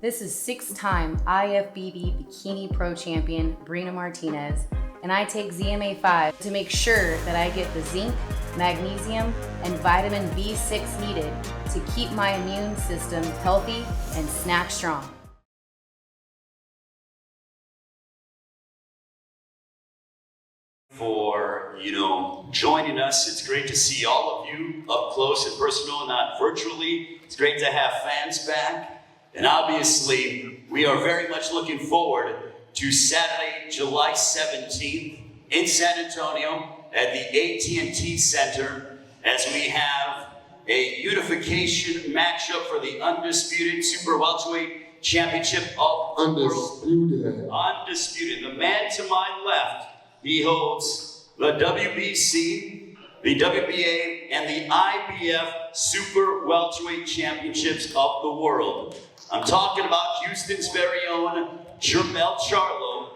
This is 6-time IFBB Bikini Pro Champion Brina Martinez, and I take ZMA5 to make sure that I get the zinc, magnesium, and vitamin B6 needed to keep my immune system healthy and snap strong. For joining us. It's great to see all of you up close and personal, not virtually. It's great to have fans back. And obviously, we are very much looking forward to Saturday, July 17th in San Antonio at the AT&T Center as we have a unification matchup for the undisputed super welterweight championship of the world. Undisputed. The man to my left, he holds the WBC, the WBA, and the IBF Super Welterweight Championships of the world. I'm talking about Houston's very own Jermell Charlo,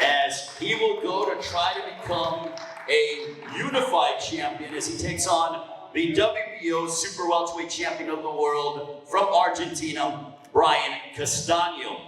as he will go to try to become a unified champion as he takes on the WBO Super Welterweight Champion of the world from Argentina, Brian Castaño.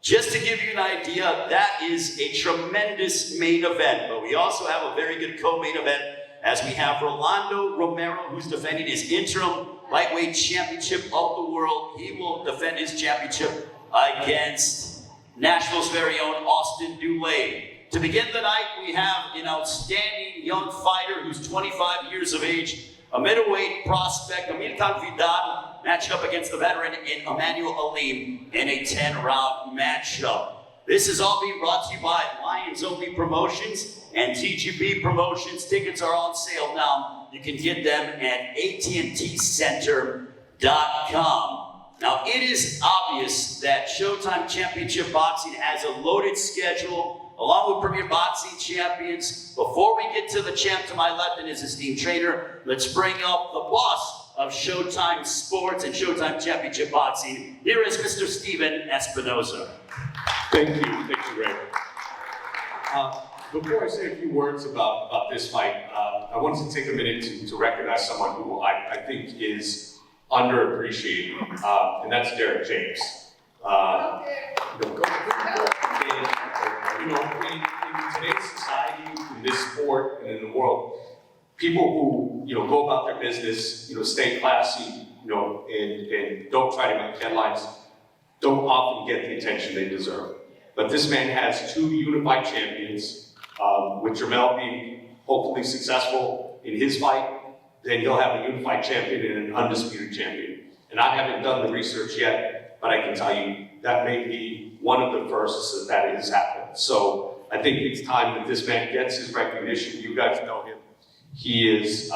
Just to give you an idea, that is a tremendous main event, but we also have a very good co-main event as we have Rolando Romero, who's defending his interim lightweight championship of the world. He will defend his championship against Nashville's very own Austin Dulé. To begin the night, we have an outstanding young fighter who's 25 years of age, a middleweight prospect, Amilcar Vidal, matched up against the veteran in Emmanuel Alim in a 10-round matchup. This is all being brought to you by Lions Only Promotions and TGP Promotions. Tickets are on sale now. You can get them at AT&TCenter.com. Now, it is obvious that Showtime Championship Boxing has a loaded schedule, along with Premier Boxing Champions. Before we get to the champ to my left and his esteemed trainer, let's bring up the boss of Showtime Sports and Showtime Championship Boxing. Here is Mr. Steven Espinoza. Thank you, Greg. Before I say a few words about this fight, I wanted to take a minute to recognize someone who I think is underappreciated, and that's Derek James. In today's society, in this sport, and in the world, people who go about their business, stay classy, and don't try to make headlines, don't often get the attention they deserve. But this man has 2 unified champions. With Jermell being hopefully successful in his fight, then he'll have a unified champion and an undisputed champion. And I haven't done the research yet, but I can tell you that may be one of the firsts that has happened. So I think it's time that this man gets his recognition. You guys know him. He's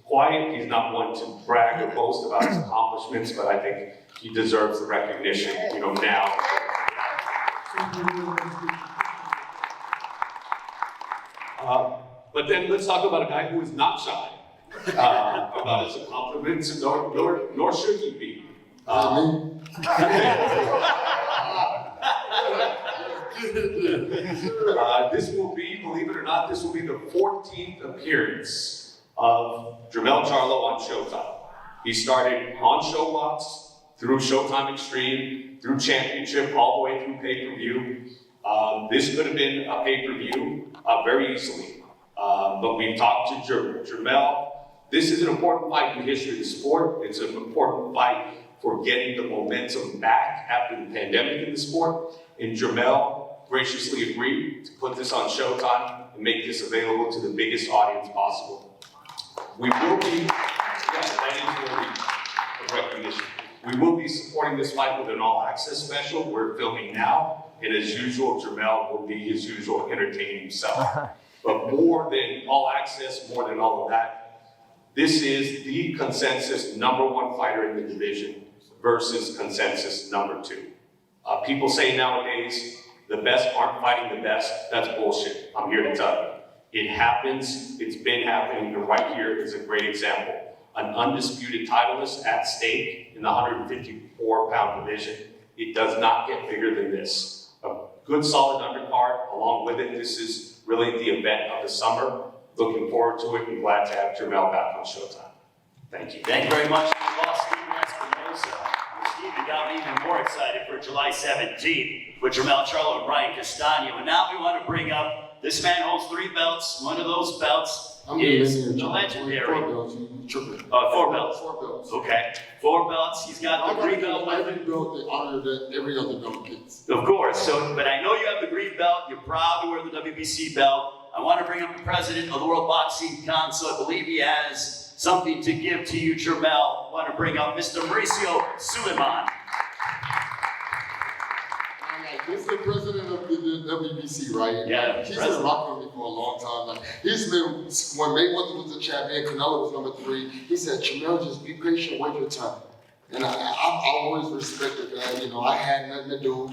quiet. He's not one to brag or boast about his accomplishments, but I think he deserves the recognition, now. But then let's talk about a guy who is not shy about his accomplishments, nor should he be. This will be, believe it or not, this will be the 14th appearance of Jermell Charlo on Showtime. He started on Showbox, through Showtime Extreme, through Championship, all the way through pay-per-view. This could have been a pay-per-view very easily. But we've talked to Jermell. This is an important fight in the history of the sport. It's an important fight for getting the momentum back after the pandemic in the sport. And Jermell graciously agreed to put this on Showtime and make this available to the biggest audience possible. We will be, recognition. We will be supporting this fight with an all-access special. We're filming now. And as usual, Jermell will be his usual entertaining himself. But more than all access, more than all of that, this is the consensus #1 fighter in the division versus consensus #2. People say nowadays, the best aren't fighting the best. That's bullshit. I'm here to tell you. It happens, it's been happening, and right here is a great example. An undisputed titleist at stake in the 154-pound division. It does not get bigger than this. A good solid undercard, along with it, this is really the event of the summer. Looking forward to it and glad to have Jermell back on Showtime. Thank you. Thank you very much. Steven Espinoza. Steven. We got me even more excited for July 17th with Jermell Charlo and Brian Castaño. And now we want to bring up, this man holds 3 belts. One of those belts is the legendary. 4 belts. You tripping. 4 belts. 4 belts. Okay, 4 belts. He's got the green belt. Every belt, they honor that every other belt gets. Of course. So, but I know you have the green belt. You're proud to wear the WBC belt. I want to bring up the president of the World Boxing Council. I believe he has something to give to you, Jermell. I want to bring up Mr. Mauricio Suleiman. This is the president of the WBC, right? Yeah. He's been rocking with me for a long time. Like, he's been, when Mayweather was the champion, Canelo was number 3, he said, Jermell, just be patient, wait your time. And I've always respected that. You know, I had nothing to do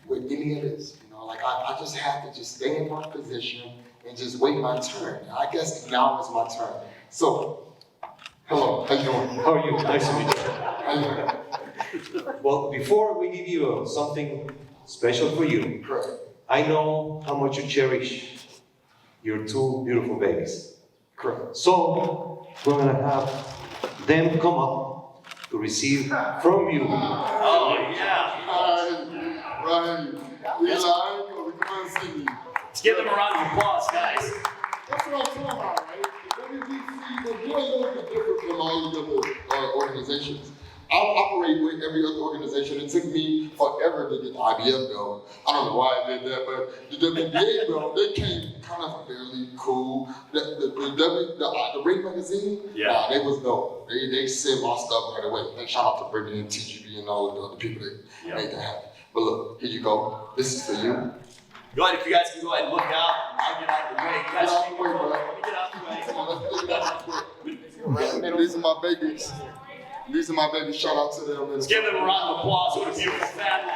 with any of this. You know, like I just had to just stay in my position and just wait my turn. I guess now is my turn. So, hello, how you doing? How are you? Nice to meet you. How you doing? Well, before we give you something special for you, Correct. I know how much you cherish your 2 beautiful babies. Correct. So, we're gonna have them come up to receive from you. Oh, yeah. Right. We lying or we come and see me? Let's give them a round of applause, guys. That's what I'm talking about, right? The WBC, they're a little bit different from all the other organizations. I operate with every other organization. It took me forever to get the IBF belt. I don't know why I did that, but the WBA belt, they came kind of fairly cool. The Ring magazine, Yeah. they was dope. They sent my stuff right away. And shout out to Brittany and TGB and all of the other people that made that happen. But look, here you go. This is for you. Go ahead, if you guys can go ahead and look out. I'll get out of the way. You guys Get out can the way, bro. let me get out the way. Come on, let's get out of the way. These are my babies. These are my babies. Shout out to them. Let's give them a round of applause. What a beautiful family.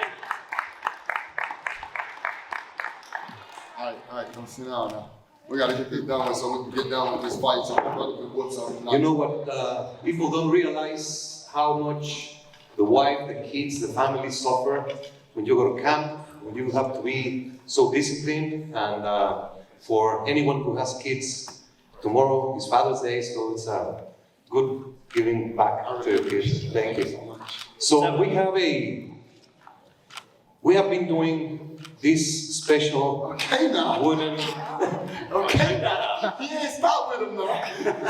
All right, come sit down now. We gotta get this done so we can get down with this fight so everybody can what's up. You know what? People don't realize how much the wife, the kids, the family suffer when you go to camp, when you have to be so disciplined. And for anyone who has kids, tomorrow is Father's Day, so it's a good giving back to your kids. Thank you. So we have been doing this special Okay now. wooden. Okay now. He ain't stopped with him now.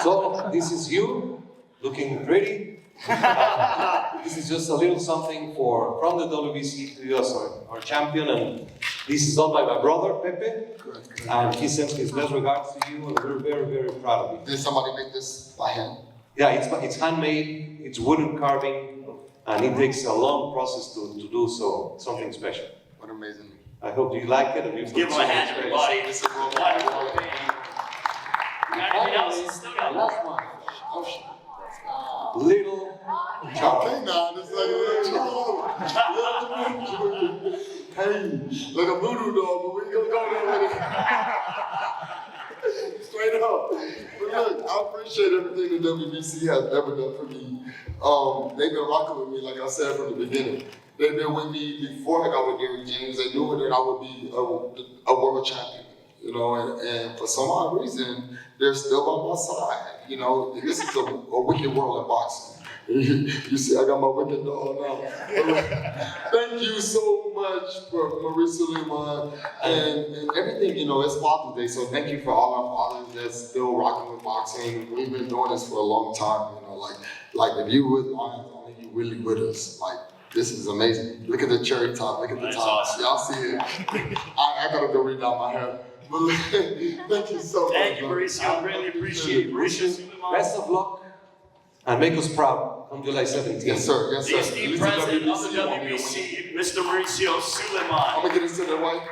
So this is you looking pretty. This is just a little something from the WBC to you as our champion, and this is done by my brother Pepe, and he sends his best regards to you, and we're very, very proud of you. Did somebody make this by hand? Yeah, it's handmade, it's wooden carving, and it takes a long process to do so, something special. What amazing. I hope you like it, and you Give them a hand, everybody. This is real. Wonderful baby. You got anything else? Still got more. Last one. Oh shit. Little Charlo. Okay now, this is like a little Charlo. Hey, like a voodoo doll, but we ain't gonna go there with it. Straight up. But look, I appreciate everything the WBC has ever done for me. They've been rocking with me, like I said from the beginning. They've been with me before I got with Derrick James. They knew that I would be a world champion, you know, and for some odd reason, they're still on my side. You know, this is a wicked world in boxing. You see, I got my wicked dog now. Thank you so much for Mauricio Suleiman and everything. You know, it's Father's Day, so thank you for all our fathers that's still rocking with boxing. We've been doing this for a long time. You know, like if you with Lions, I mean, you really with us. Like, this is amazing. Look at the cherry top. Look at the That's top. awesome. Y'all see it? I gotta go read down my hair. But thank you so much. Thank you, Mauricio. Really appreciate it. Mauricio Suleiman. Best of luck, and make us proud on July 17th. Yes, sir. Yes, The sir. esteemed president of the WBC, Mr. Mauricio I'm Suleiman. gonna get into the white.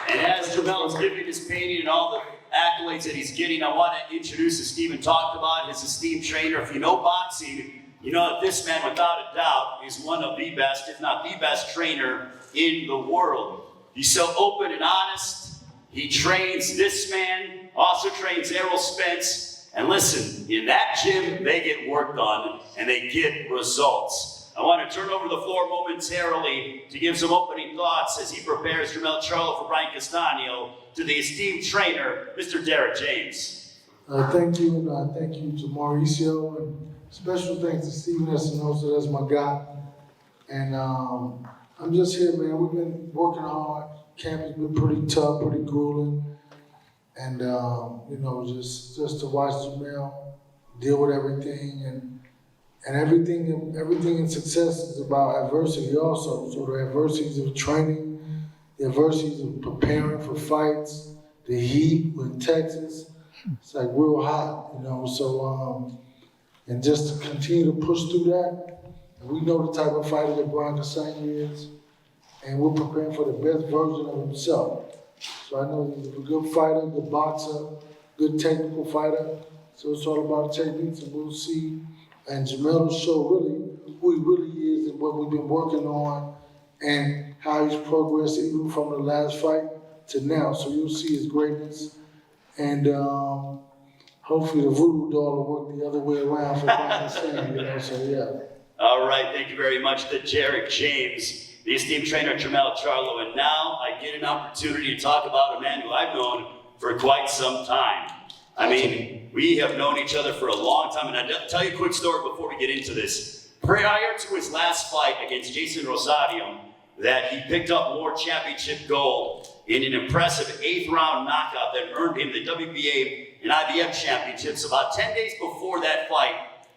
And as Jermell is giving his painting and all the accolades that he's getting, I want to introduce, as Stephen talked about, his esteemed trainer. If you know boxing, you know that this man, without a doubt, is one of the best, if not the best trainer in the world. He's so open and honest. He trains this man, also trains Errol Spence. And listen, in that gym, they get work done and they get results. I want to turn over the floor momentarily to give some opening thoughts as he prepares Jermell Charlo for Brian Castaño to the esteemed trainer, Mr. Derrick James. Thank you, and thank you to Mauricio, and special thanks to Stephen Espinosa, that's my guy. And I'm just here, man. We've been working hard. Camp has been pretty tough, pretty grueling. And, you know, just to watch Jermell deal with everything and everything in success is about adversity also. So the adversities of training, the adversities of preparing for fights, the heat in Texas, it's like real hot, you know. So, and just to continue to push through that, and we know the type of fighter that Brian Castaño is, and we're preparing for the best version of himself. So I know he's a good fighter, good boxer, good technical fighter. So it's all about techniques, and we'll see. And Jermell will show really who he really is and what we've been working on and how he's progressed even from the last fight to now. So you'll see his greatness. And hopefully the voodoo doll will work the other way around for Brian Castaño, you know, so yeah. All right, thank you very much to Derek James, the esteemed trainer Jermell Charlo. And now I get an opportunity to talk about a man who I've known for quite some time. I mean, we have known each other for a long time, and I'll tell you a quick story before we get into this. Prior to his last fight against Jason Rosario, that he picked up more championship gold in an impressive 8th round knockout that earned him the WBA and IBF championships. About 10 days before that fight,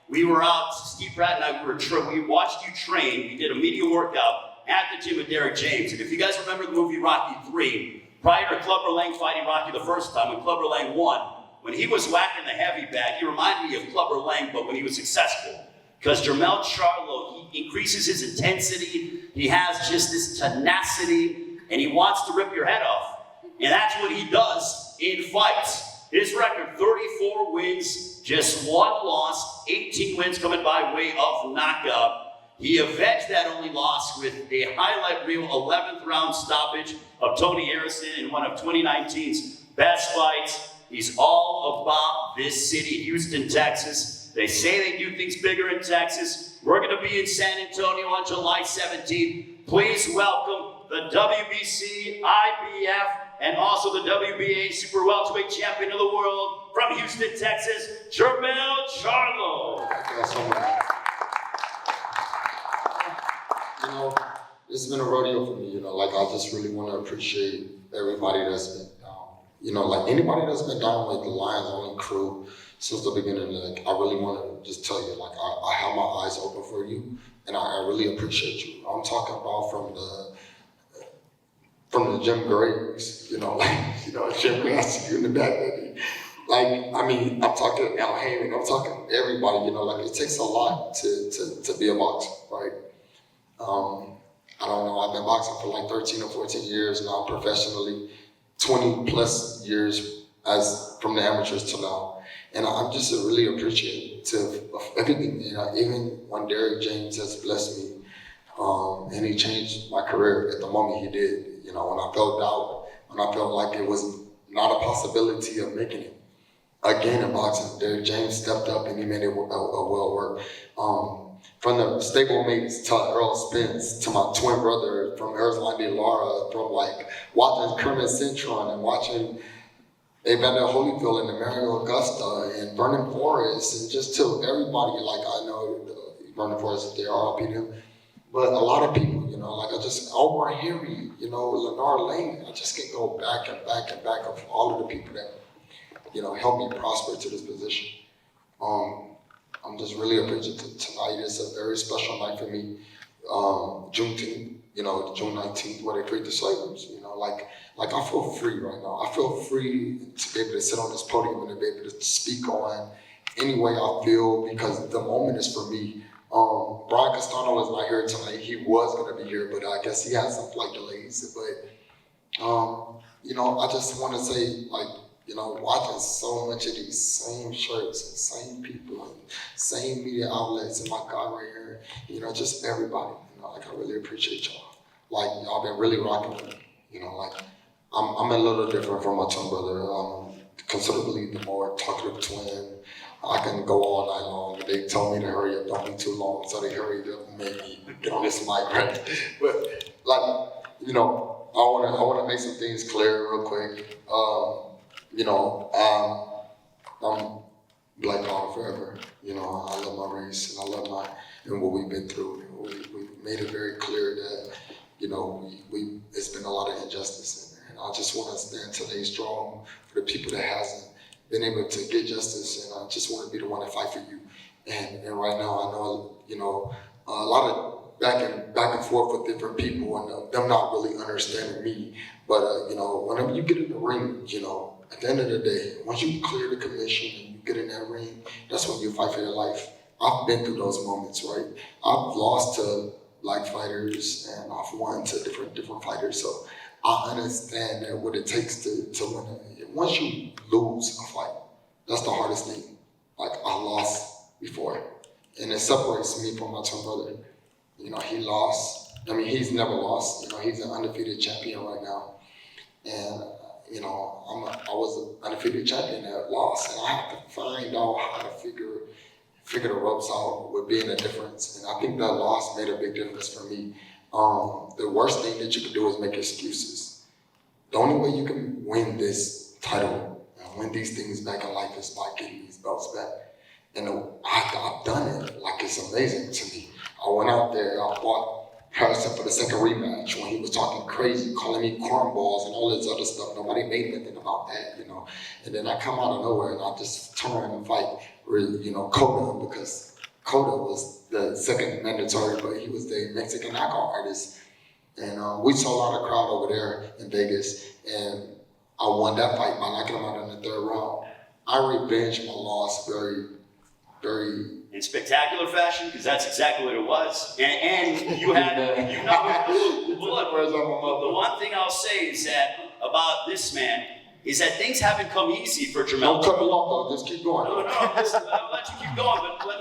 we were out, Steve Pratt and I, we watched you train. We did a media workout at the gym with Derek James. And if you guys remember the movie Rocky 3, prior to Clubber Lang fighting Rocky the first time, when Clubber Lang won, when he was whacking the heavy bag, he reminded me of Clubber Lang, but when he was successful. Because Jermell Charlo, he increases his intensity, he has just this tenacity, and he wants to rip your head off. And that's what he does in fights. His record, 34 wins, just 1 loss, 18 wins coming by way of knockout. He avenged that only loss with a highlight reel 11th round stoppage of Tony Harrison in one of 2019's best fights. He's all about this city, Houston, Texas. They say they do things bigger in Texas. We're going to be in San Antonio on July 17th. Please welcome the WBC, IBF, and also the WBA Super Welterweight Champion of the World from Houston, Texas, Jermell Charlo. Thank you so much. You know, it's been a rodeo for me, you know, like I just really want to appreciate everybody that's been down. You know, like anybody that's been down with the Lions Only crew since the beginning, like I really want to just tell you, like I have my eyes open for you, and I really appreciate you. I'm talking about from the Jim Graves, you know, like, you know, Jim Graves, you in the back, baby. Like, I mean, I'm talking Al Heyman, I'm talking everybody, you know, like it takes a lot to be a boxer, right? I don't know, I've been boxing for like 13 or 14 years now professionally, 20 plus years as from the amateurs till now. And I'm just really appreciative of everything, you know, even when Derek James has blessed me, and he changed my career at the moment he did, you know, when I felt doubt, when I felt like it was not a possibility of making it. Again in boxing, Derek James stepped up and he made it well work. From the stablemates to Earl Spence, to my twin brother, from Erzlandi Lara, from like watching Kermit Cintron and watching Evander Holyfield and Mario Augusta and Vernon Forrest, and just to everybody, like I know Vernon Forrest is there, RIP them, but a lot of people, you know, like I just, Omar Henry, you know, Lennar Lane, I just can go back and back and back of all of the people that, you know, helped me prosper to this position. I'm just really appreciative. Tonight is a very special night for me. Juneteenth, you know, June 19th, where they freed the slaves, you know, like I feel free right now. I feel free to be able to sit on this podium and to be able to speak on any way I feel, because the moment is for me. Brian Castano is not here tonight. He was gonna be here, but I guess he had some flight delays. But, you know, I just wanna say, like, you know, watching so much of these same shirts and same people and same media outlets, and my guy right here, you know, just everybody, you know, like I really appreciate y'all. Like, y'all been really rocking with me, you know, like, I'm a little different from my twin brother. I'm considerably the more talkative twin. I can go all night long. They told me to hurry up, don't be too long, so they hurried up and made me get on this mic, right? But, like, you know, I wanna make some things clear real quick. You know, I'm Black Power forever. You know, I love my race and I love and what we've been through. We made it very clear that, you know, it's been a lot of injustice, and I just want to stand today strong for the people that hasn't been able to get justice, and I just want to be the one to fight for you. And right now, I know, you know, a lot of back and forth with different people, and them not really understanding me. But you know, whenever you get in the ring, you know, at the end of the day, once you clear the commission and you get in that ring, that's when you fight for your life. I've been through those moments, right? I've lost to black fighters and I've won to different fighters. So I understand that what it takes to win. Once you lose a fight, that's the hardest thing. Like, I lost before, and it separates me from my twin brother. You know, he lost. I mean, he's never lost. You know, he's an undefeated champion right now. And, you know, I was an undefeated champion that lost, and I have to find out how to figure the ropes out with being a difference. And I think that loss made a big difference for me. The worst thing that you can do is make excuses. The only way you can win this title and win these things back in life is by getting these belts back. And I've done it. Like, it's amazing to me. I went out there, I fought Harrison for the second rematch when he was talking crazy, calling me cornballs and all this other stuff. Nobody made anything about that, you know. And then I come out of nowhere and I just turn around and fight, you know, Coda, because Coda was the second mandatory, but he was the Mexican knockout artist. And we saw a lot of crowd over there in Vegas, and I won that fight by knocking him out in the third round. I revenged my loss very in spectacular fashion, because that's exactly what it was. And you had, you know, look, the one thing I'll say is that about this man is that things haven't come easy for Jermell. Don't cut me off though, just keep going. No, I'll let you keep going, but let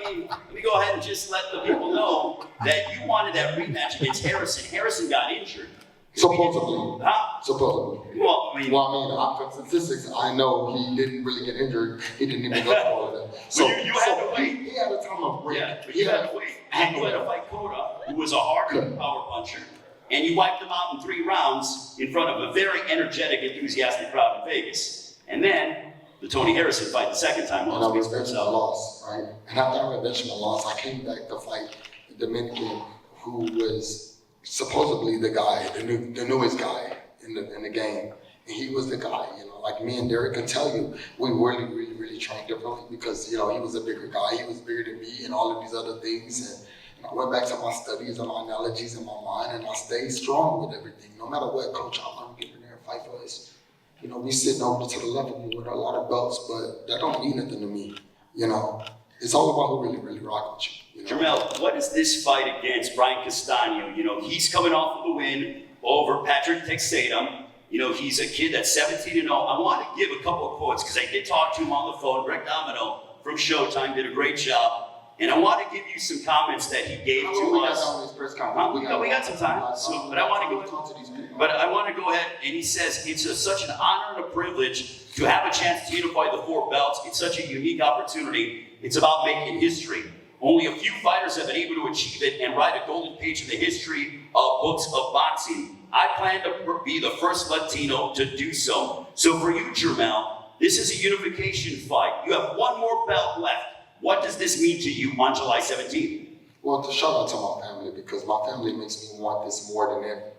me go ahead and just let the people know that you wanted that rematch against Harrison. Harrison got injured. Supposedly. Huh? Supposedly. Well, I mean, from statistics, I know he didn't really get injured. He didn't even go through all of that. So you had to wait. He had a time of break. Yeah, but you had to wait. And you had to fight Coda, who was a hard power puncher, and you wiped him out in 3 rounds in front of a very energetic, enthusiastic crowd in Vegas. And then the Tony Harrison fight the second time. And I revenged my loss, right? And after I revenged my loss, I came back to fight the Dominican, who was supposedly the guy, the newest guy in the game. And he was the guy, you know, like me and Derek can tell you, we really trained differently because, you know, he was a bigger guy, he was bigger than me and all of these other things. And I went back to my studies and my analogies in my mind, and I stayed strong with everything. No matter what, Coach, I learned to get in there and fight for us. You know, we sitting over to the left of me with a lot of belts, but that don't mean nothing to me, you know. It's all about who really rock with you. You know? Jermell, what is this fight against Brian Castaño? You know, he's coming off of a win over Patrick Castano. You know, he's a kid that's 17-0. I want to give a couple of quotes because I did talk to him on the phone. Greg Domino from Showtime did a great job. And I want to give you some comments that he gave to us. We got some time. But I want to go ahead, and he says, it's such an honor and a privilege to have a chance to unify the 4 belts. It's such a unique opportunity. It's about making history. Only a few fighters have been able to achieve it and write a golden page in the history of books of boxing. I plan to be the first Latino to do so. So for you, Jermell, this is a unification fight. You have 1 more belt left. What does this mean to you on July 17th? Well, to shout out to my family, because my family makes me want this more than ever.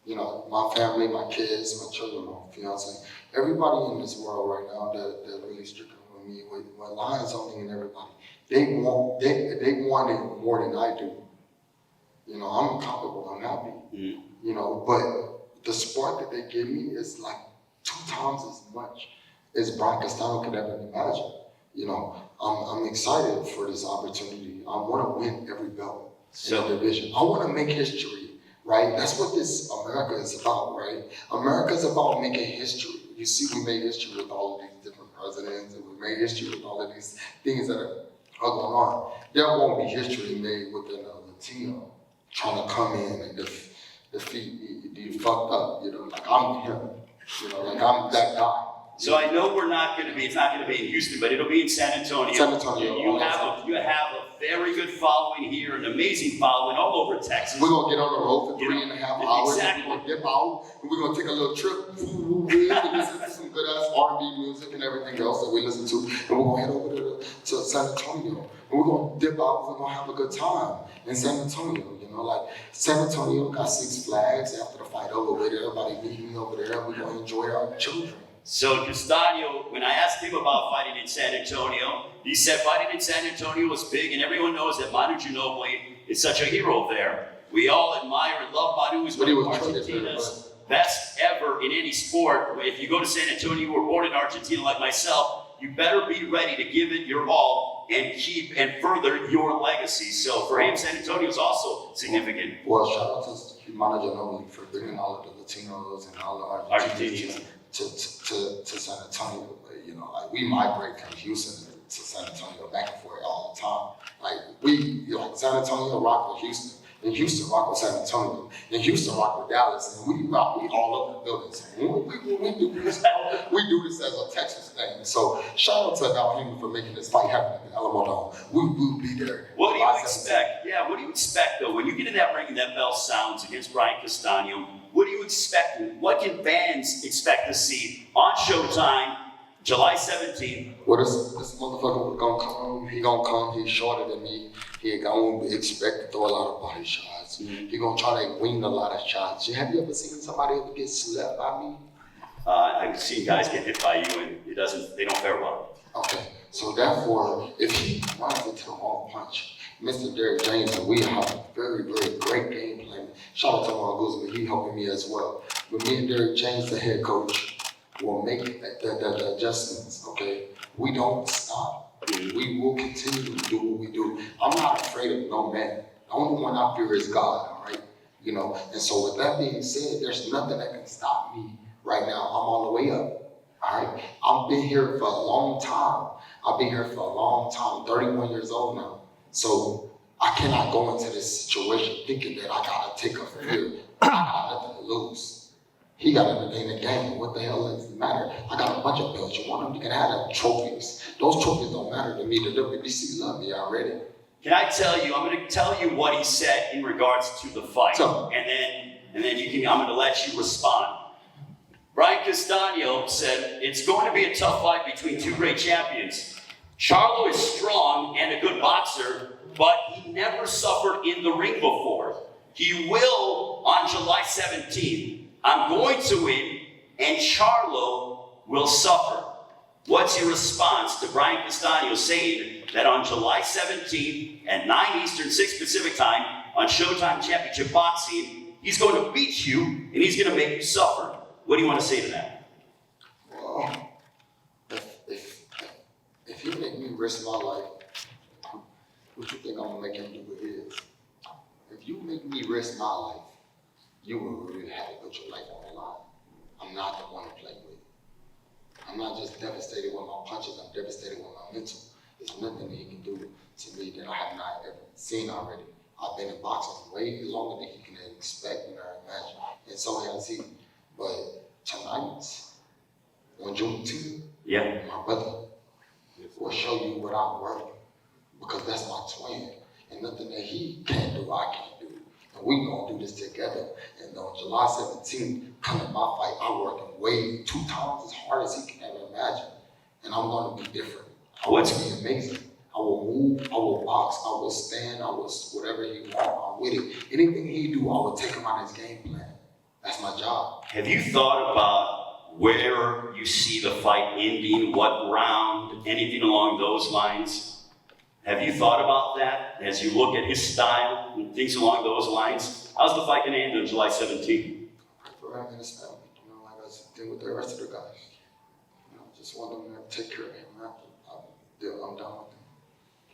You know, my family, my kids, my children, my fiance, everybody in this world right now that really stricken with me, with Lions Only and everybody, they want it more than I do. You know, I'm comfortable, I'm happy. Mm-hmm. You know, but the spark that they give me is like 2 times as much as Brian Castano could ever imagine. You know, I'm excited for this opportunity. I want to win every belt in the division. I want to make history, right? That's what this America is about, right? America is about making history. You see, we made history with all of these different presidents, and we made history with all of these things that are going on. There won't be history made within a Latino trying to come in and defeat me. You fucked up, you know, like I'm him, you know, like I'm that guy. So I know it's not going to be in Houston, but it'll be in San Antonio. San Antonio. You have a very good following here, an amazing following all over Texas. We're gonna get on the road for 3.5 hours. Exactly. We're gonna dip out, and we're gonna take a little trip. And listen to some good ass R&B music and everything else that we listen to, and we're gonna head over to San Antonio. And we're gonna dip out. We're gonna have a good time in San Antonio. You know, like San Antonio got 6 Flags. After the fight over with, everybody meeting over there, and we're gonna enjoy our children. So Castaño, when I asked him about fighting in San Antonio, he said fighting in San Antonio was big, and everyone knows that Manu Ginobili is such a hero there. We all admire and love Manu. He's one of Argentina's best ever in any sport. If you go to San Antonio, you were born in Argentina like myself, you better be ready to give it your all and keep and further your legacy. So for him, San Antonio is also significant. Well, shout out to Manu Ginobili for bringing all of the Latinos and all the Argentinians to San Antonio. You know, like we migrate from Houston to San Antonio back and forth all the time. Like San Antonio rock with Houston, and Houston rock with San Antonio, and Houston rock with Dallas, and we all over the buildings. We do this as a Texas thing. So shout out to Alhim for making this fight happen in Alamo Dome. We will be there. What do you expect? Yeah, what do you expect though when you get in that ring and that bell sounds against Brian Castaño? What do you expect? What can fans expect to see on Showtime, July 17th? Well, this motherfucker gonna come. He gonna come. He's shorter than me. He gonna expect to throw a lot of body shots. He gonna try to wing a lot of shots. Have you ever seen somebody ever get slapped by me? I've seen guys get hit by you, and they don't fare well. Okay, so therefore, if he runs into the wrong punch, Mr. Derek James and we have a very, very great game plan. Shout out to Juan Guzman, he helping me as well. But me and Derek James, the head coach, will make the adjustments, okay? We don't stop. We will continue to do what we do. I'm not afraid of no man. The only one I fear is God, all right? You know, and so with that being said, there's nothing that can stop me right now. I'm all the way up, all right? I've been here for a long time. I've been here for a long time, 31 years old now. So I cannot go into this situation thinking that I gotta take a fear. I got nothing to lose. He got everything in the game. What the hell does it matter? I got a bunch of belts. You want them? You can have them trophies. Those trophies don't matter to me. The WBC love me already. Can I tell you? I'm going to tell you what he said in regards to the fight, and then I'm going to let you respond. Brian Castaño said it's going to be a tough fight between two great champions. Charlo is strong and a good boxer, but he never suffered in the ring before. He will on July 17th. I'm going to win, and Charlo will suffer. What's your response to Brian Castaño saying that on July 17th at 9 Eastern, 6 Pacific time on Showtime Championship Boxing, he's going to beat you and he's going to make you suffer? What do you want to say to that? Well, if he make me risk my life, what you think I'm gonna make him do with his? If you make me risk my life, you will really have to put your life on the line. I'm not the one to play with. I'm not just devastated with my punches, I'm devastated with my mental. There's nothing that he can do to me that I have not ever seen already. I've been in boxing way longer than he can expect and imagine, and so has he. But tonight, on Juneteenth, my brother will show you what I'm worth, because that's my twin, and nothing that he can't do, I can't do. And we gonna do this together. And on July 17th, coming my fight, I'm working way 2 times as hard as he can ever imagine. And I'm gonna be different. I want to be amazing. I will move, I will box, I will stand, I will whatever he wants, I'm with it. Anything he do, I will take him on his game plan. That's my job. Have you thought about where you see the fight ending, what round, anything along those lines? Have you thought about that as you look at his style and things along those lines? How's the fight going to end on July 17th? For him and his family, you know, like I said, with the rest of the guys. You know, just want them to take care of him. I'm done with him.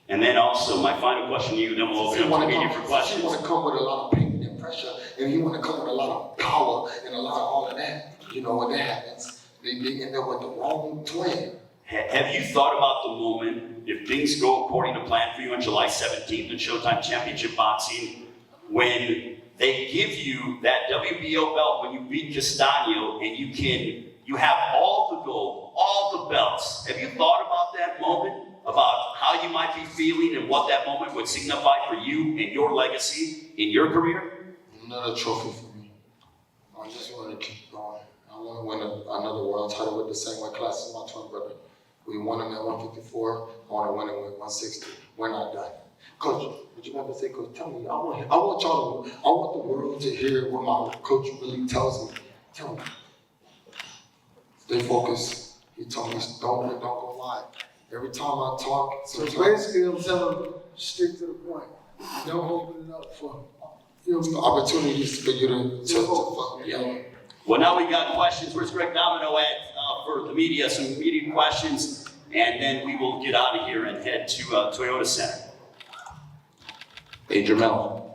And then also, my final question to you, then we'll open up to media for questions. He want to come with a lot of pain and pressure, and he want to come with a lot of power and a lot of all of that. You know, when that happens, they end up with the wrong twin. Have you thought about the moment, if things go according to plan for you on July 17th in Showtime Championship Boxing, when they give you that WBO belt when you beat Castaño, and you have all the gold, the belts. Have you thought about that moment? About how you might be feeling and what that moment would signify for you and your legacy in your career? Another trophy for me. I just want to keep going. I want to win another world title with the same weight class as my twin brother. We won him at 154. I want to win him with 160. We're not done. Coach, what you want to say, Coach? Tell me. I want the world to hear what my coach really tells me. Tell me. Stay focused. He told me, don't go lie. Every time I talk, So basically, I'm telling them, stick to the point. Don't open it up for opportunities for you to yeah. Well, now we got questions. Where's Greg Domino at for the media? Some media questions, and then we will get out of here and head to Toyota Center. Hey, Jermell,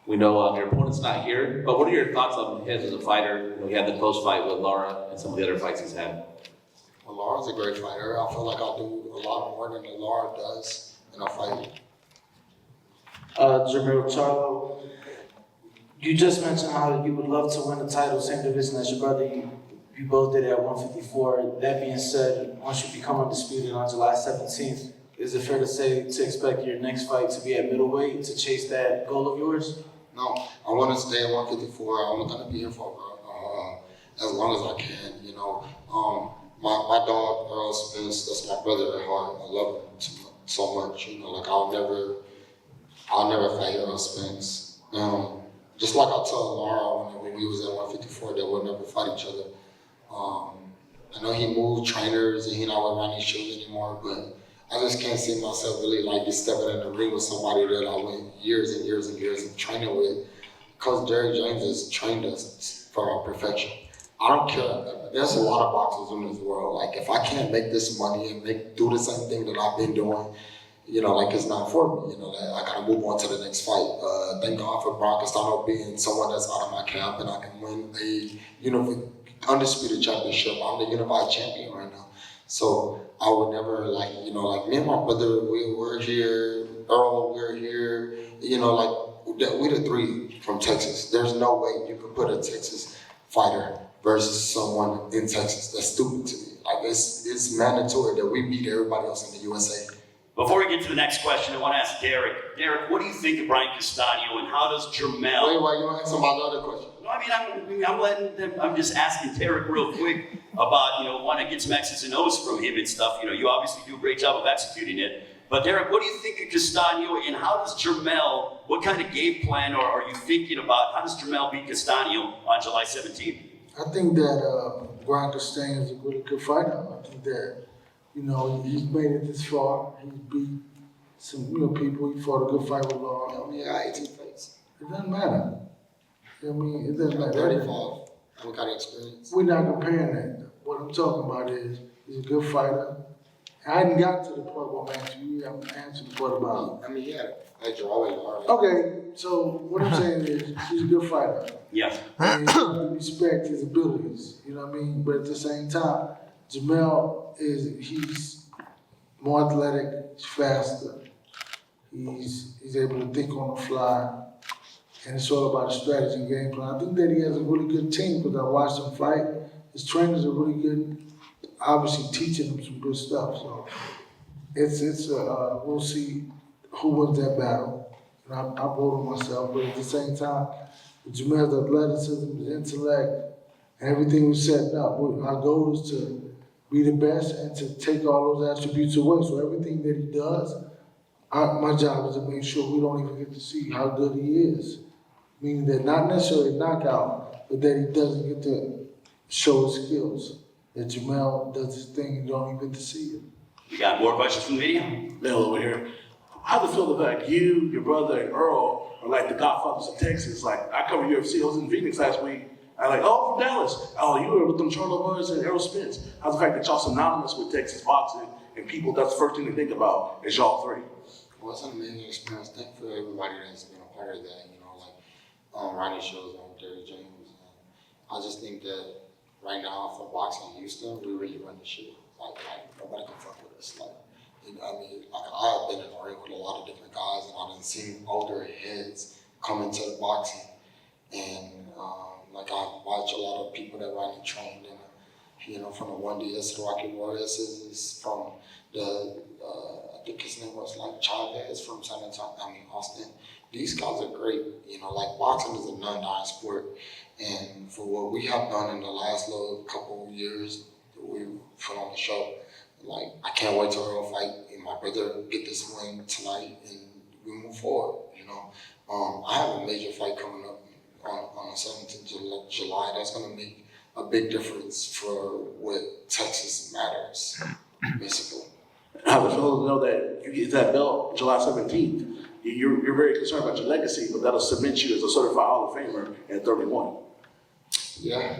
we know your opponent's not here, but what are your thoughts on him as a fighter? He had the close fight with Lara and some of the other fights he's had. Well, Lara's a great fighter. I feel like I do a lot more than Lara does in a fight. Jermell Charlo, you just mentioned how you would love to win the title, same division as your brother. You both did it at 154. That being said, once you become undisputed on July 17th, is it fair to say to expect your next fight to be at middleweight to chase that goal of yours? No, I want to stay at 154. I'm going to be here for as long as I can, you know. My dog, Earl Spence, that's my brother at heart. I love him so much, you know. Like, I'll never fight Earl Spence. Just like I told Lara when we was at 154 that we'll never fight each other. I know he moved trainers and he not with Ronnie Shields anymore, but I just can't see myself really like just stepping in the ring with somebody that I went years and years and years of training with. Because Derrick James has trained us for our perfection. I don't care. There's a lot of boxers in this world. Like, if I can't make this money and do the same thing that I've been doing, you know, like, it's not for me. You know, I gotta move on to the next fight. Thank God for Castano being someone that's out of my camp and I can win a undisputed championship. I'm the unified champion right now. So I would never me and my brother, we're here. Earl, we're here. You know, we're the three from Texas. There's no way you could put a Texas fighter versus someone in Texas. That's stupid to me. Like, it's mandatory that we beat everybody else in the USA. Before we get to the next question, I want to ask Derek. Derek, what do you think of Brian Castaño, and how does Jermell? Wait, why you want to answer my other question? No, I'm just asking Derek real quick about, want to get some X's and O's from him and stuff. You obviously do a great job of executing it. But Derek, what do you think of Castaño, and how does Jermell, what kind of game plan are you thinking about? How does Jermell beat Castaño on July 17th? I think that Brian Castaño is a really good fighter. I think that, he's made it this far. He's beat some, people. He fought a good fight with Lara. I only got 18 fights. It doesn't matter. It doesn't matter. 35. I don't got experience. We're not comparing that. What I'm talking about is he's a good fighter. I hadn't got to the part where I'm asking you. I'm answering the part about. Yeah. Already. Okay, so what I'm saying is he's a good fighter. Yes. And you have to respect his abilities. You know what I mean? But at the same time, Jermell he's more athletic, he's faster. He's able to think on the fly. And it's all about a strategy and game plan. I think that he has a really good team because I watched him fight. His trainers are really good, obviously teaching him some good stuff. So we'll see who wins that battle. And I vote on myself, but at the same time, with Jermell's athleticism, his intellect, and everything we're setting up, our goal is to be the best and to take all those attributes away. So everything that he does, my job is to make sure we don't even get to see how good he is. Meaning that not necessarily knockout, but that he doesn't get to show his skills. That Jermell does his thing and you don't even get to see it. You got more questions from the media? Mel over here. How does it feel the fact you, your brother, and Earl are like the godfathers of Texas? Like, I covered UFC. I was in Phoenix last week. From Dallas. Oh, you were with them Charlo boys and Errol Spence. How's the fact that y'all synonymous with Texas boxing and people, that's the first thing to think about is y'all three? Well, it's an amazing experience. Thank you for everybody that's been a part of that. Ronnie Shields and Derrick James. I just think that right now for boxing in Houston, we really run the shit. Like nobody can fuck with us. I've been in the ring with a lot of different guys, and I've seen older heads come into the boxing, and I watch a lot of people that Ronnie trained, and you know, from the 1DS to Rocky Warriors, is from the, I think his name was like Chavez from Austin. These guys are great, you know, like boxing is a non-dying sport. And for what we have done in the last little couple of years that we put on the show, like, I can't wait till Earl fight and my brother get this win tonight and we move forward, you know. I have a major fight coming up on the 17th of July. That's going to make a big difference for what Texas matters, basically. I was supposed to know that you get that belt July 17th. You're very concerned about your legacy, but that'll cement you as a certified Hall of Famer at 31. Yeah,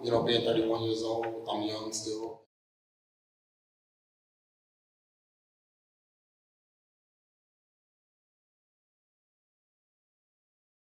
you know, being 31 years old, I'm young still.